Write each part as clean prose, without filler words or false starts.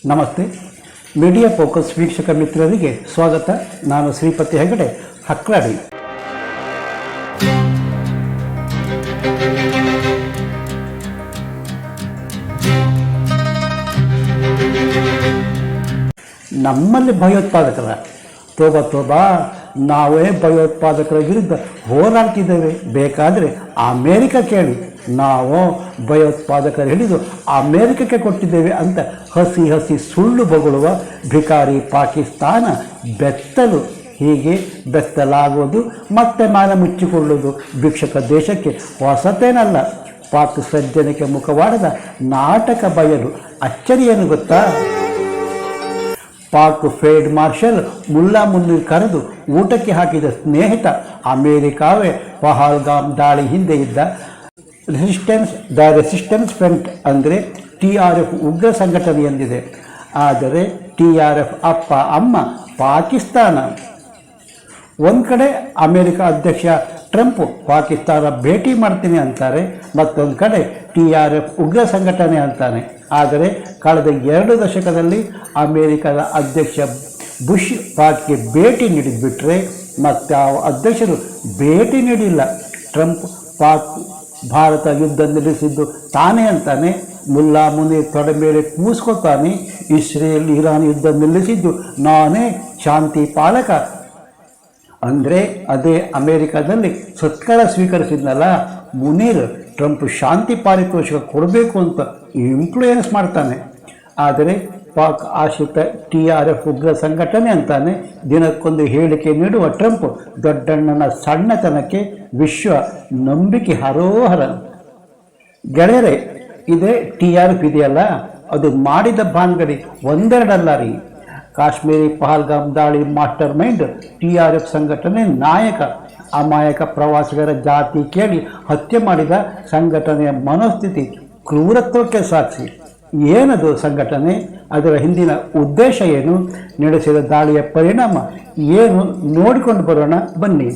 ನಮಸ್ತೆ. Media focus ವೀಕ್ಷಕ ಮಿತ್ರರಿಗೆ ಸ್ವಾಗತ. ನಾನು ಶ್ರೀಪತಿ ಹೆಗಡೆ, ಹಕ್ರಾಡಿ. ನಮ್ಮಲ್ಲಿ ಭಯೋತ್ಪಾದಕರ ತೋಬಾ ನಾವೇ ಭಯೋತ್ಪಾದಕರ ವಿರುದ್ಧ ಹೋರಾಡ್ತಿದ್ದೇವೆ. ಬೇಕಾದರೆ ಅಮೇರಿಕ ಕೇಳಿ, ನಾವು ಭಯೋತ್ಪಾದಕರು ಹಿಡಿದು ಅಮೇರಿಕಕ್ಕೆ ಕೊಟ್ಟಿದ್ದೇವೆ ಅಂತ ಹಸಿ ಸುಳ್ಳು ಬೊಗಳುವ ಭಿಕಾರಿ ಪಾಕಿಸ್ತಾನ ಬೆತ್ತಲು. ಹೀಗೆ ಬೆತ್ತಲಾಗೋದು ಮತ್ತೆ ಮಾನ ಮುಚ್ಚಿಕೊಳ್ಳುವುದು ಭಿಕ್ಷಕ ದೇಶಕ್ಕೆ ಹೊಸತೇನಲ್ಲ. ಪಾಕ್ ಸಜ್ಜನಿಕೆ ಮುಖವಾಡದ ನಾಟಕ ಬಯಲು. ಅಚ್ಚರಿಯೇನು ಗೊತ್ತಾ? ಪಾಕ್ ಫೀಲ್ಡ್ ಮಾರ್ಷಲ್ ಮುಲ್ಲಾ ಮುನ್ನೀರ್ ಕರೆದು ಊಟಕ್ಕೆ ಹಾಕಿದ ಸ್ನೇಹಿತ ಅಮೇರಿಕಾವೇ. ಪಹಲ್ಗಾಮ್ ದಾಳಿ ಹಿಂದೆ ಇದ್ದ ರೆಸಿಸ್ಟೆನ್ಸ್ ಫ್ರಂಟ್ ಅಂದರೆ TRF ಉಗ್ರ ಸಂಘಟನೆ ಎಂದಿದೆ. ಆದರೆ TRF ಅಪ್ಪ ಅಮ್ಮ ಪಾಕಿಸ್ತಾನ. ಒಂದು ಕಡೆ ಅಮೇರಿಕ ಅಧ್ಯಕ್ಷ ಟ್ರಂಪ್ ಪಾಕಿಸ್ತಾನ ಭೇಟಿ ಮಾಡ್ತೀನಿ ಅಂತಾರೆ, ಮತ್ತೊಂದು ಕಡೆ TRF ಉಗ್ರ ಸಂಘಟನೆ ಅಂತಾನೆ. ಆದರೆ ಕಳೆದ 2 ದಶಕದಲ್ಲಿ ಅಮೇರಿಕದ ಅಧ್ಯಕ್ಷ ಬುಷ್ ಪಾಕ್ಗೆ ಭೇಟಿ ನೀಡಿದ್ಬಿಟ್ರೆ ಮತ್ತೆ ಆ ಅಧ್ಯಕ್ಷರು ಭೇಟಿ ನೀಡಿಲ್ಲ. ಟ್ರಂಪ್ ಪಾಕ್ ಭಾರತ ಯುದ್ಧ ನಿಲ್ಲಿಸಿದ್ದು ತಾನೇ ಅಂತಾನೆ. ಮುಲ್ಲಾ ಮುನೀರ್ ತೊಡೆ ಮೇಲೆ ಕೂಸ್ಕೊತಾನೆ. ಇಸ್ರೇಲ್ ಇರಾನ್ ಯುದ್ಧ ನಿಲ್ಲಿಸಿದ್ದು ನಾನೇ ಶಾಂತಿ ಪಾಲಕ ಅಂದರೆ ಅದೇ ಅಮೇರಿಕಾದಲ್ಲಿ ಸತ್ಕಾರ ಸ್ವೀಕರಿಸಿದ್ನಲ್ಲ ಮುನೀರ್, ಟ್ರಂಪ್ ಶಾಂತಿ ಪಾರಿತೋಷಿಕ ಕೊಡಬೇಕು ಅಂತ ಇನ್ಫ್ಲೂಯೆನ್ಸ್ ಮಾಡ್ತಾನೆ. ಆದರೆ ಪಾಕ್ ಆಶ್ರಿತ TRF ಉಗ್ರ ಸಂಘಟನೆ ಅಂತಾನೆ. ದಿನಕ್ಕೊಂದು ಹೇಳಿಕೆ ನೀಡುವ ಟ್ರಂಪ್ ದೊಡ್ಡಣ್ಣನ ಸಣ್ಣತನಕ್ಕೆ ವಿಶ್ವ ನಂಬಿಕೆ ಹರೋಹರ. ಗೆಳೆಯರೆ, ಇದೇ TRF ಇದೆಯಲ್ಲ, ಅದು ಮಾಡಿದ ಭಾನ್ಗಡಿ ಒಂದೆರಡಲ್ಲ ರೀ. ಕಾಶ್ಮೀರಿ ಪಹಲ್ಗಾಮ್ ದಾಳಿ ಮಾಸ್ಟರ್ ಮೈಂಡ್ TRF ಸಂಘಟನೆ ನಾಯಕ. ಅಮಾಯಕ ಪ್ರವಾಸಿಗರ ಜಾತಿ ಕೇಳಿ ಹತ್ಯೆ ಮಾಡಿದ ಸಂಘಟನೆಯ ಮನೋಸ್ಥಿತಿ ಕ್ರೂರತ್ವಕ್ಕೆ ಸಾಕ್ಷಿ. ಏನದು ಸಂಘಟನೆ? ಅದರ ಹಿಂದಿನ ಉದ್ದೇಶ ಏನು? ನಡೆಸಿದ ದಾಳಿಯ ಪರಿಣಾಮ ಏನು? ನೋಡಿಕೊಂಡು ಬರೋಣ ಬನ್ನಿ.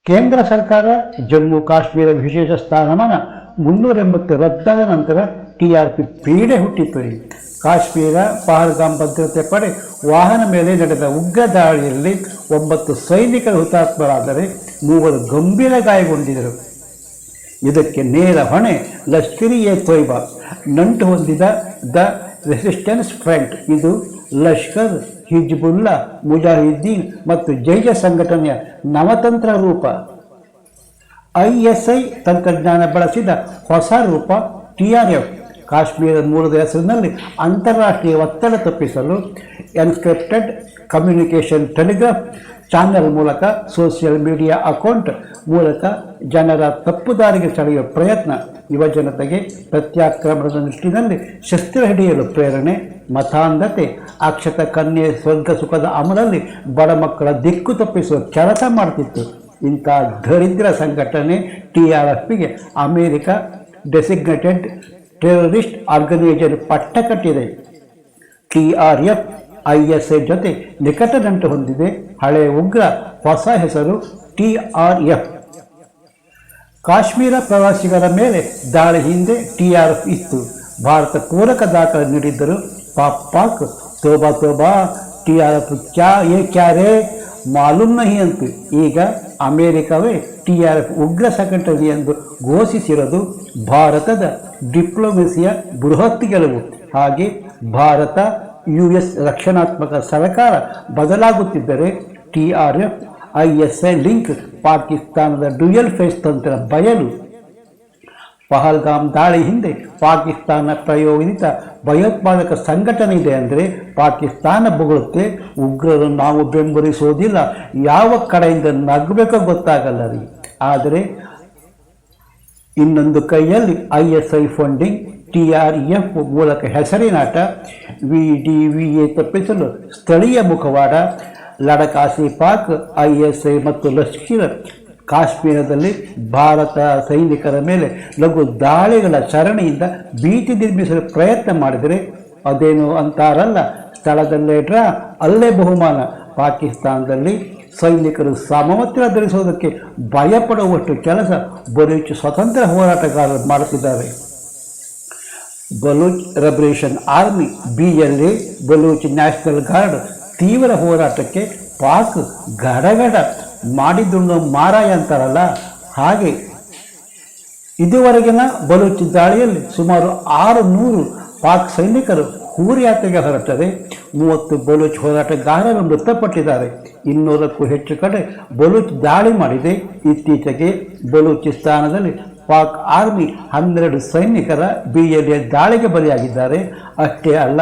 ಕೇಂದ್ರ ಸರ್ಕಾರ ಜಮ್ಮು ಕಾಶ್ಮೀರ ವಿಶೇಷ ಸ್ಥಾನಮಾನ 380 ರದ್ದಾದ ನಂತರ TRP ಪೀಡೆ ಹುಟ್ಟಿತು. ಕಾಶ್ಮೀರ ಪಹಲ್ಗಾಮ್ ಭದ್ರತೆ ಪಡೆ ವಾಹನ ಮೇಲೆ ನಡೆದ ಉಗ್ರ ದಾಳಿಯಲ್ಲಿ 9 ಸೈನಿಕರು ಹುತಾತ್ಮರಾದರೆ 3 ಗಂಭೀರ ಗಾಯಗೊಂಡಿದ್ದರು. ಇದಕ್ಕೆ ನೇರ ಹೊಣೆ ಲಷ್ಕರ್-ಇ-ತೊಯ್ಬಾ ನಂಟು ಹೊಂದಿದ ದ ರೆಸಿಸ್ಟೆನ್ಸ್ ಫ್ರಂಟ್. ಇದು ಲಷ್ಕರ್, ಹಿಜ್ಬುಲ್ಲಾ, ಮುಜಾಹಿದ್ದೀನ್ ಮತ್ತು ಜೈಷ ಸಂಘಟನೆಯ ನವತಂತ್ರ ರೂಪ. ISI ತಂತ್ರಜ್ಞಾನ ಬಳಸಿದ ಹೊಸ ರೂಪ TRF. ಕಾಶ್ಮೀರ ಮೂಲದ ಹೆಸರಿನಲ್ಲಿ ಅಂತಾರಾಷ್ಟ್ರೀಯ ಒತ್ತಡ ತಪ್ಪಿಸಲು ಎನ್ಕ್ರಿಪ್ಟೆಡ್ ಕಮ್ಯುನಿಕೇಷನ್ ಟೆಲಿಗ್ರಾಫ್ ಚಾನೆಲ್ ಮೂಲಕ, ಸೋಷಿಯಲ್ ಮೀಡಿಯಾ ಅಕೌಂಟ್ ಮೂಲಕ ಜನರ ತಪ್ಪುದಾರಿಗೆ ಸೆಳೆಯುವ ಪ್ರಯತ್ನ. ಯುವಜನತೆಗೆ ಪ್ರತ್ಯಾಕ್ರಮಣದ ನಿಟ್ಟಿನಲ್ಲಿ ಶಸ್ತ್ರ ಹಿಡಿಯಲು ಪ್ರೇರಣೆ. ಮತಾಂಧತೆ, ಅಕ್ಷತ ಕನ್ಯೆ ಸ್ವರ್ಗ ಸುಖದ ಅಮಲಲ್ಲಿ ಬಡ ಮಕ್ಕಳ ದಿಕ್ಕು ತಪ್ಪಿಸುವ ಕೆಲಸ ಮಾಡ್ತಿತ್ತು. ಇಂಥ ದರಿದ್ರ ಸಂಘಟನೆ TRFಗೆ ಅಮೇರಿಕ ಡೆಸಿಗ್ನೇಟೆಡ್ ಟೆರರಿಸ್ಟ್ ಆರ್ಗನೈಸೇಷನ್ ಪಟ್ಟ ಕಟ್ಟಿದೆ. TRF ISI ಜೊತೆ ನಿಕಟ ನಂಟು ಹೊಂದಿದೆ. ಹಳೆಯ ಉಗ್ರ, ಹೊಸ ಹೆಸರು TRF. ಕಾಶ್ಮೀರ ಪ್ರವಾಸಿಗರ ಮೇಲೆ ದಾಳಿ ಹಿಂದೆ TRF ಇತ್ತು. ಭಾರತ ಪೂರಕ ದಾಖಲೆ ನೀಡಿದ್ದರು. ಪಾಕ್ ತೋಬಾ TRF ಕ್ಯಾ ರೇ ಮಾಲೂಮ್ ನಹಿ ಅಂತು. ಈಗ ಅಮೇರಿಕವೇ TRF ಉಗ್ರ ಸಂಘಟನೆ ಎಂದು ಘೋಷಿಸಿರೋದು ಭಾರತದ ಡಿಪ್ಲೊಮೆಸಿಯ ಬೃಹತ್ ಗೆಲುವು. ಹಾಗೆ ಭಾರತ US ರಕ್ಷಣಾತ್ಮಕ ಸಹಕಾರ ಬದಲಾಗುತ್ತಿದ್ದರೆ TRF ISI ಲಿಂಕ್ ಪಾಕಿಸ್ತಾನದ ಡ್ಯುಯಲ್ ಫೇಸ್ ತಂತ್ರ ಬಯಲು. ಪಹಲ್ಗಾಮ್ ದಾಳಿ ಹಿಂದೆ ಪಾಕಿಸ್ತಾನ ಪ್ರಾಯೋಜಿತ ಭಯೋತ್ಪಾದಕ ಸಂಘಟನೆ ಇದೆ ಅಂದರೆ ಪಾಕಿಸ್ತಾನ ಬೊಗಳುತ್ತೆ. ಉಗ್ರರು ನಾವು ಬೆಂಬಲಿಸೋದಿಲ್ಲ. ಯಾವ ಕಡೆಯಿಂದ ನಗಬೇಕೋ ಗೊತ್ತಾಗಲ್ಲ ರೀ. ಆದರೆ ಇನ್ನೊಂದು ಕೈಯಲ್ಲಿ ISI ಫಂಡಿಂಗ್, TRF ಮೂಲಕ ಹೆಸರಿನಾಟ, VDVA ತಪ್ಪಿಸಲು ಸ್ಥಳೀಯ ಮುಖವಾಡ. ಲಡಕಾಸಿ ಪಾಕ್, ISI ಮತ್ತು ಲಷ್ಕರ್ ಕಾಶ್ಮೀರದಲ್ಲಿ ಭಾರತ ಸೈನಿಕರ ಮೇಲೆ ಲಘು ದಾಳಿಗಳ ಸರಣಿಯಿಂದ ಭೀತಿ ನಿರ್ಮಿಸಲು ಪ್ರಯತ್ನ ಮಾಡಿದರೆ ಅದೇನು ಅಂತಾರಲ್ಲ, ಸ್ಥಳದಲ್ಲೇ ಡ್ರಾ ಅಲ್ಲೇ ಬಹುಮಾನ. ಪಾಕಿಸ್ತಾನದಲ್ಲಿ ಸೈನಿಕರು ಸಮವಸ್ತ್ರ ಧರಿಸುವುದಕ್ಕೆ ಭಯಪಡುವಷ್ಟು ಕೆಲಸ ಬಲೂಚ್ ಸ್ವತಂತ್ರ ಹೋರಾಟಗಾರರು ಮಾಡುತ್ತಿದ್ದಾರೆ. Baloch liberation army BLA, Baloch national guard ತೀವ್ರ ಹೋರಾಟಕ್ಕೆ ಪಾಕ್ ಗಡಗಡ ಮಾಡಿದುಣ್ಣು ಮಾರಾಯ ಅಂತಾರಲ್ಲ ಹಾಗೆ ಇದುವರೆಗಿನ ಬಲೂಚ್ ದಾಳಿಯಲ್ಲಿ ಸುಮಾರು 600 ಪಾಕ್ ಸೈನಿಕರು ಹೂರ್ಯಾತ್ರೆಗೆ ಹೊರಟರೆ 30 ಬಲೂಚ್ ಹೋರಾಟಗಾರರು ಮೃತಪಟ್ಟಿದ್ದಾರೆ. 200ಕ್ಕೂ ಹೆಚ್ಚು ಕಡೆ ಬಲೂಚ್ ದಾಳಿ ಮಾಡಿದೆ. ಇತ್ತೀಚೆಗೆ ಬಲೂಚಿಸ್ತಾನದಲ್ಲಿ ಪಾಕ್ ಆರ್ಮಿ 12 ಸೈನಿಕರ BLA ದಾಳಿಗೆ ಬಲಿಯಾಗಿದ್ದಾರೆ. ಅಷ್ಟೇ ಅಲ್ಲ,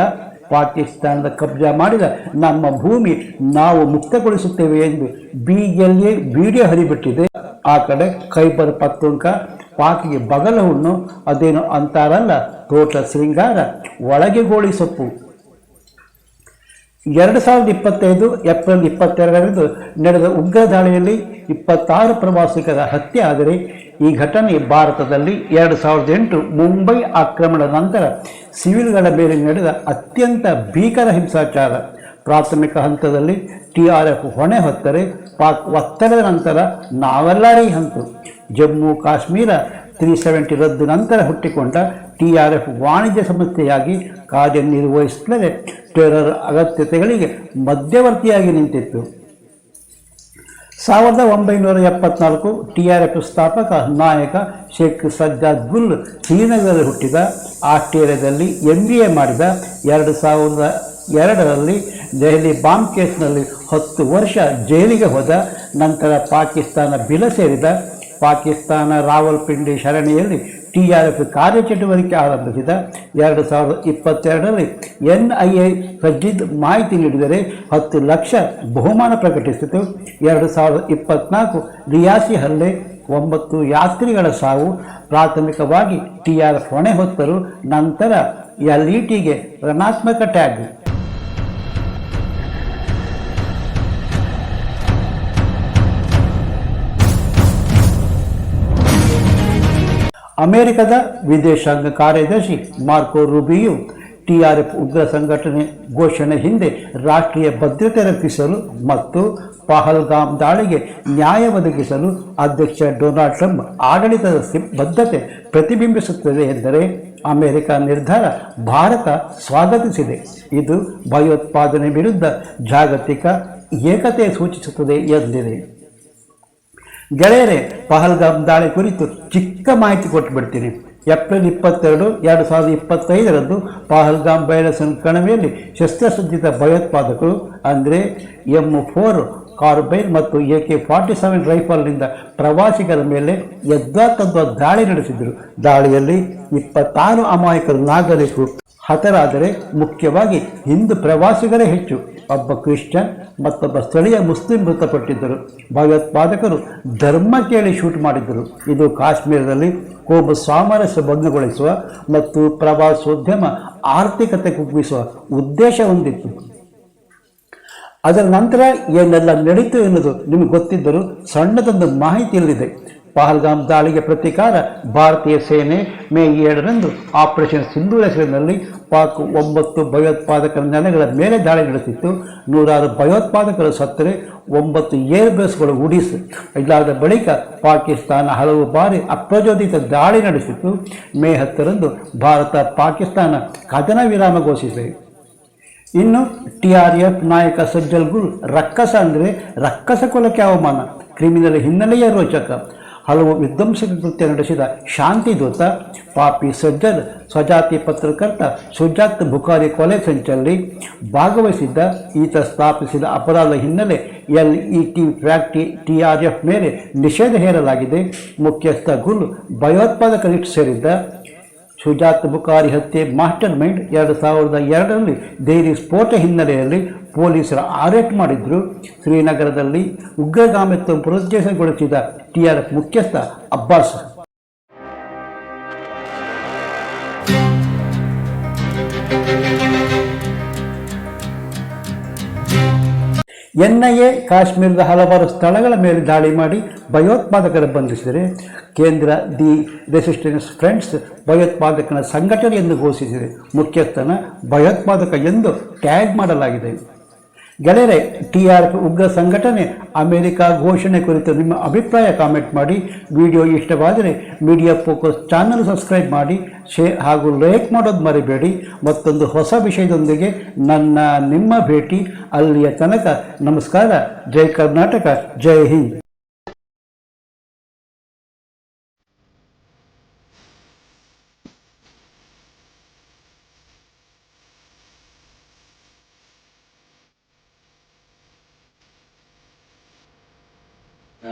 ಪಾಕಿಸ್ತಾನದ ಕಬ್ಜಾ ಮಾಡಿದ ನಮ್ಮ ಭೂಮಿ ನಾವು ಮುಕ್ತಗೊಳಿಸುತ್ತೇವೆ ಎಂದು BLA ವಿಡಿಯೋ ಹರಿಬಿಟ್ಟಿದೆ. ಆ ಕಡೆ ಖೈಬರ್ ಪಖ್ತೂನ್ಖಾ ಪಾಕಿಗೆ ಬಗಲ ಹುಣ್ಣು, ಅದೇನು ಅಂತಾರಲ್ಲ ತೋಟ ಶೃಂಗಾರ ಒಳಗೆ ಗೋಳಿ ಸೊಪ್ಪು. 2025 ಏಪ್ರಿಲ್ 22ರಂದು ನಡೆದ ಉಗ್ರ ದಾಳಿಯಲ್ಲಿ 26 ಪ್ರವಾಸಿಗರ ಹತ್ಯೆ ಆದರೆ ಈ ಘಟನೆ ಭಾರತದಲ್ಲಿ 2008 ಮುಂಬೈ ಆಕ್ರಮಣದ ನಂತರ ಸಿವಿಲ್ಗಳ ಮೇಲೆ ನಡೆದ ಅತ್ಯಂತ ಭೀಕರ ಹಿಂಸಾಚಾರ. ಪ್ರಾಥಮಿಕ ಹಂತದಲ್ಲಿ TRF ಹೊಣೆ ಹೊತ್ತರೆ ಪಾಕ್ ಒತ್ತಡದ ನಂತರ ನಾವೆಲ್ಲರೂ ಹಂತು. ಜಮ್ಮು ಕಾಶ್ಮೀರ 370 ರದ್ದು ನಂತರ ಹುಟ್ಟಿಕೊಂಡ TRF ವಾಣಿಜ್ಯ ಸಂಸ್ಥೆಯಾಗಿ ಕಾರ್ಯನಿರ್ವಹಿಸುತ್ತಲೇ ಟೆರರ್ ಅಗತ್ಯತೆಗಳಿಗೆ ಮಧ್ಯವರ್ತಿಯಾಗಿ ನಿಂತಿತ್ತು. 1974 TRF ಸ್ಥಾಪಕ ನಾಯಕ ಶೇಖ್ ಸಜ್ಜಾದ್ ಗುಲ್ ಶ್ರೀನಗರದಲ್ಲಿ ಹುಟ್ಟಿದ. ಆಸ್ಟ್ರೇಲಿಯಾದಲ್ಲಿ MBA ಮಾಡಿದ. 2002ರಲ್ಲಿ ದೆಹಲಿ ಬಾಂಬ್ ಕೇಸ್ನಲ್ಲಿ 10 ವರ್ಷ ಜೈಲಿಗೆ ಹೋದ. ನಂತರ ಪಾಕಿಸ್ತಾನ ಬಿಲ ಸೇರಿದ. ಪಾಕಿಸ್ತಾನ ರಾವಲ್ಪಿಂಡಿ ಸರಣಿಯಲ್ಲಿ TRF ಕಾರ್ಯಚಟುವಟಿಕೆ ಆರಂಭಿಸಿದ. 2022ರಲ್ಲಿ NIA ಸಜ್ಜಿದ್ ಮಾಹಿತಿ ನೀಡಿದರೆ 10 ಲಕ್ಷ ಬಹುಮಾನ ಪ್ರಕಟಿಸಿತು. 2024 ರಿಯಾಸಿ ಹಲ್ಲೆ, 9 ಯಾತ್ರಿಗಳ ಸಾವು. ಪ್ರಾಥಮಿಕವಾಗಿ TRF ಹೊಣೆ ಹೊತ್ತರು, ನಂತರ LETಗೆ ಋಣಾತ್ಮಕ ಟ್ಯಾಗ್. ಅಮೆರಿಕದ ವಿದೇಶಾಂಗ ಕಾರ್ಯದರ್ಶಿ ಮಾರ್ಕೋ ರೂಬಿಯೋ TRF ಉಗ್ರ ಸಂಘಟನೆ ಘೋಷಣೆ ಹಿಂದೆ ರಾಷ್ಟ್ರೀಯ ಭದ್ರತೆ ರಕ್ಷಿಸಲು ಮತ್ತು ಪಹಲ್ಗಾಮ್ ದಾಳಿಗೆ ನ್ಯಾಯ ಒದಗಿಸಲು ಅಧ್ಯಕ್ಷ ಡೊನಾಲ್ಡ್ ಟ್ರಂಪ್ ಆಡಳಿತದ ಬದ್ಧತೆ ಪ್ರತಿಬಿಂಬಿಸುತ್ತದೆ ಎಂದರೆ ಅಮೆರಿಕ ನಿರ್ಧಾರ ಭಾರತ ಸ್ವಾಗತಿಸಿದೆ. ಇದು ಭಯೋತ್ಪಾದನೆ ವಿರುದ್ಧ ಜಾಗತಿಕ ಏಕತೆ ಸೂಚಿಸುತ್ತದೆ ಎಂದಿದೆ. ಗೆಳೆಯರೇ, ಪಹಲ್ಗಾಮ್ ದಾಳಿ ಕುರಿತು ಚಿಕ್ಕ ಮಾಹಿತಿ ಕೊಟ್ಟುಬಿಡ್ತೀನಿ. ಏಪ್ರಿಲ್ 22, 2025ರಂದು ಪಹಲ್ಗಾಮ್ ಬಯಲುಸೀಮೆ ಕಣಿವೆಯಲ್ಲಿ ಶಸ್ತ್ರಸಜ್ಜಿತ ಭಯೋತ್ಪಾದಕರು ಅಂದರೆ M4 ಕಾರ್ಬೈನ್ ಮತ್ತು AK-47 ರೈಫಲ್ನಿಂದ ಪ್ರವಾಸಿಗರ ಮೇಲೆ ಯದ್ವಾತದ್ವಾ ದಾಳಿ ನಡೆಸಿದರು. ದಾಳಿಯಲ್ಲಿ 26 ಅಮಾಯಕರು ನಾಗರಿಕರು ಹತರಾದರೆ ಮುಖ್ಯವಾಗಿ ಹಿಂದೂ ಪ್ರವಾಸಿಗರೇ ಹೆಚ್ಚು. ಒಬ್ಬ ಕ್ರಿಶ್ಚಿಯನ್ ಮತ್ತೊಬ್ಬ ಸ್ಥಳೀಯ ಮುಸ್ಲಿಂ ಮೃತಪಟ್ಟಿದ್ದರು. ಭಯೋತ್ಪಾದಕರು ಧರ್ಮ ಕೇಳಿ ಶೂಟ್ ಮಾಡಿದ್ದರು. ಇದು ಕಾಶ್ಮೀರದಲ್ಲಿ ಕೋಮು ಸಾಮರಸ್ಯ ಭಂಗಗೊಳಿಸುವ ಮತ್ತು ಪ್ರವಾಸೋದ್ಯಮ ಆರ್ಥಿಕತೆ ಕುಗ್ಗಿಸುವ ಉದ್ದೇಶ ಹೊಂದಿತ್ತು. ಅದರ ನಂತರ ಏನೆಲ್ಲ ನಡೀತು ಎನ್ನುವುದು ನಿಮಗೆ ಗೊತ್ತಿದ್ದರೂ ಸಣ್ಣದೊಂದು ಮಾಹಿತಿ ಇಲ್ಲಿದೆ. ಪಹಲ್ಗಾಮ್ ದಾಳಿಗೆ ಪ್ರತೀಕಾರ ಭಾರತೀಯ ಸೇನೆ ಮೇ 7ರಂದು ಆಪರೇಷನ್ ಸಿಂಧೂರ್ ಹೆಸರಿನಲ್ಲಿ ಪಾಕ್ 9 ಭಯೋತ್ಪಾದಕರ ನೆಲೆಗಳ ಮೇಲೆ ದಾಳಿ ನಡೆಸಿತ್ತು. 100 ಭಯೋತ್ಪಾದಕರು ಸತ್ತರೆ 9 ಏರ್ಬೇಸ್ಗಳು ಉಡಿಸಿ. ಇದಾದ ಬಳಿಕ ಪಾಕಿಸ್ತಾನ ಹಲವು ಬಾರಿ ಅಪ್ರಚೋದಿತ ದಾಳಿ ನಡೆಸಿತ್ತು. ಮೇ 10ರಂದು ಭಾರತ ಪಾಕಿಸ್ತಾನ ಕದನ ವಿರಾಮ ಘೋಷಿಸಿದೆ. ಇನ್ನು TRF ನಾಯಕ ಸಜ್ಜಲ್ ಗುಲ್ ರಕ್ಕಸ ಅಂದರೆ ರಕ್ಕಸ ಕೊಲಕ್ಕೆ ಅವಮಾನ, ಕ್ರಿಮಿನಲ್ ಹಿನ್ನೆಲೆಯ ರೋಚಕ. ಹಲವು ವಿಧ್ವಂಸಕ ಕೃತ್ಯ ನಡೆಸಿದ ಶಾಂತಿ ದೂತ ಪಾಪಿ ಸಜ್ಜಲ್ ಸ್ವಜಾತಿ ಪತ್ರಕರ್ತ ಸುಜಾತ್ ಬುಖಾರಿ ಕೊಲೆ ಸಂಚಲ್ಲಿ ಭಾಗವಹಿಸಿದ್ದ. ಈತ ಸ್ಥಾಪಿಸಿದ ಅಪರಾಧ ಹಿನ್ನೆಲೆ LET ಫ್ಯಾಕ್ಟರಿ TRF ಮೇಲೆ ನಿಷೇಧ ಹೇರಲಾಗಿದೆ. ಮುಖ್ಯಸ್ಥ ಗುಲ್ ಭಯೋತ್ಪಾದಕ ಲಿಸ್ಟ್ ಸೇರಿದ್ದ. ಸುಜಾತ್ ಬುಖಾರಿ ಹತ್ಯೆ ಮಾಸ್ಟರ್ ಮೈಂಡ್. 2002ರಲ್ಲಿ ದೆಹಲಿ ಸ್ಫೋಟ ಹಿನ್ನೆಲೆಯಲ್ಲಿ ಪೊಲೀಸರು ಅರೆಸ್ಟ್ ಮಾಡಿದ್ರು. ಶ್ರೀನಗರದಲ್ಲಿ ಉಗ್ರಗಾಮಿತ್ವ ಪುನರುಜ್ಜೀವನಗೊಳಿಸಿದ TRF ಮುಖ್ಯಸ್ಥ ಅಬ್ಬಾಸ್. NIA ಕಾಶ್ಮೀರದ ಹಲವಾರು ಸ್ಥಳಗಳ ಮೇಲೆ ದಾಳಿ ಮಾಡಿ ಭಯೋತ್ಪಾದಕರು ಬಂಧಿಸಿದರೆ ಕೇಂದ್ರ ದಿ ರೆಸಿಸ್ಟೆನ್ಸ್ ಫ್ರಂಟ್ಸ್ ಭಯೋತ್ಪಾದಕನ ಸಂಘಟನೆ ಎಂದು ಘೋಷಿಸಿದೆ. ಮುಖ್ಯಸ್ಥನ ಭಯೋತ್ಪಾದಕ ಎಂದು ಟ್ಯಾಗ್ ಮಾಡಲಾಗಿದೆ. ಗೆಳೆಯರೆ, TRF ಉಗ್ರ ಸಂಘಟನೆ ಅಮೆರಿಕ ಘೋಷಣೆ ಕುರಿತು ನಿಮ್ಮ ಅಭಿಪ್ರಾಯ ಕಾಮೆಂಟ್ ಮಾಡಿ. ವಿಡಿಯೋ ಇಷ್ಟವಾದರೆ ಮೀಡಿಯಾ ಫೋಕಸ್ ಚಾನಲ್ ಸಬ್ಸ್ಕ್ರೈಬ್ ಮಾಡಿ, ಶೇರ್ ಹಾಗೂ ಲೈಕ್ ಮಾಡೋದು ಮರಿಬೇಡಿ. ಮತ್ತೊಂದು ಹೊಸ ವಿಷಯದೊಂದಿಗೆ ನಿಮ್ಮ ಭೇಟಿ. ಅಲ್ಲಿಯ ತನಕ ನಮಸ್ಕಾರ. ಜೈ ಕರ್ನಾಟಕ, ಜೈ ಹಿಂದ್.